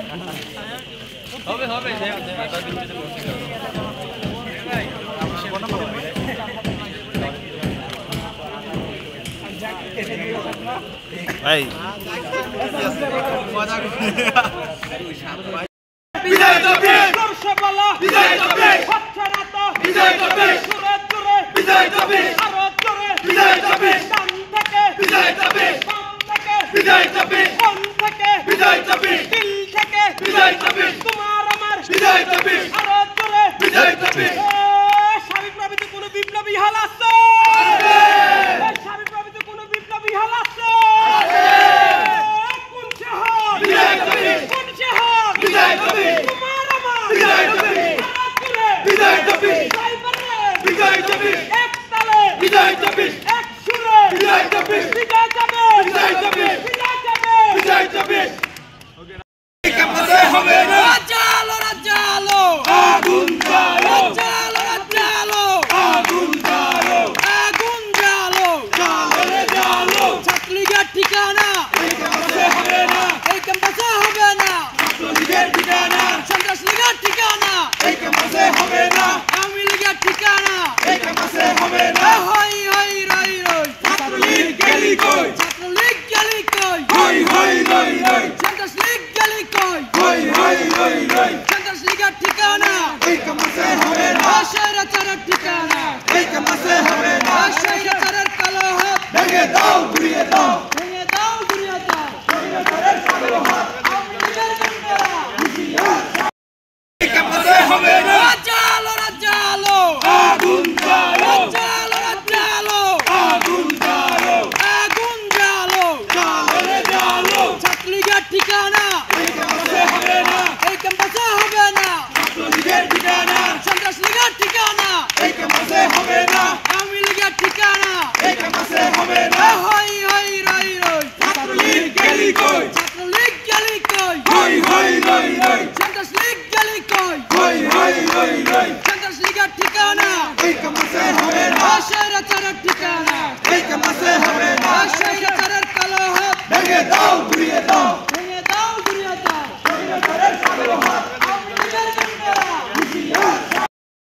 হবে হবে ভাই বিজয় তবে দর্শকলা বিজয় তবে হচ্ছারাতা বিজয় তবে সুরে সুরে বিজয় তবে আরো জোরে বিজয় তবে ডান থেকে বিজয় তবে বাম থেকে বিজয় তবে কোন থেকে বিজয় তবে দিল থেকে বিজয় তবে তোমার আমার বিজয় তবে আরো জোরে বিজয় তবে স্বামী প্রভৃতি কোন বিপ্লবী হাল আছে স্বামী প্রভৃতি কোন বিপ্লবী হাল আছে কোন শহর বিজয় তবে কোন শহর বিজয় তবে তোমার আমার বিজয় তবে বিজয় তবে বিজয় তবে এক তালে বিজয় তবে এক সুরে বিজয় তবে বিজয় তবে বিজয় তবে বিজয় তবে বিজয় তবে কাছে হবে না জালো জালো আগুন জালো জালো জালো আগুন জালো আগুন জালো জালো রে জালো ছাত্রলীগের ঠিকানা এই কাছে হবে না এই কাছে হবে না ছাত্রলীগের ঠিকানা সন্ত্রাস লীগের ঠিকানা এই কাছে হবে না আওয়ামী লীগের ঠিকানা এই কাছে হবে না হই হই রই রই ছাত্রলীগ গেলি কই ছাত্রলীগ গেলি কই হই হই রই রই সন্ত্রাস লীগ গেলি কই হই হই রই রই সন্ত্রাস লীগের ঠিকানা এই কাছে হবে না স্বৈরাচারের ঠিকানা এই কাছে হবে না স্বৈরাচারের কালো হাত ভেঙে দাও ঘুরিয়ে দাও ভেঙে দাও ঘুরিয়ে দাও স্বৈরাচারের কালো হাত আওয়ামী লীগের গুন্ডারা হুঁশিয়ার এই কাছে হবে না জালো জালো আগুন জালো জালো জালো আগুন জালো আগুন জালো জালো রে জালো ছাত্রলীগের ঠিকানা এই কাছে হবে না এই কাছে হবে না ছাত্রলীগের ঠিকানা সন্ত্রাস লীগের ঠিকানা এই কাছে হবে না আওয়ামী লীগের ঠিকানা এই কাছে হবে না হই হই রই রই ছাত্রলীগ গেলি কই ছাত্রলীগ গেলি কই হই হই রই রই সন্ত্রাস লীগ গেলি কই হই হই রই রই সন্ত্রাস লীগের ঠিকানা এই কাছে হবে না স্বৈরাচারের ঠিকানা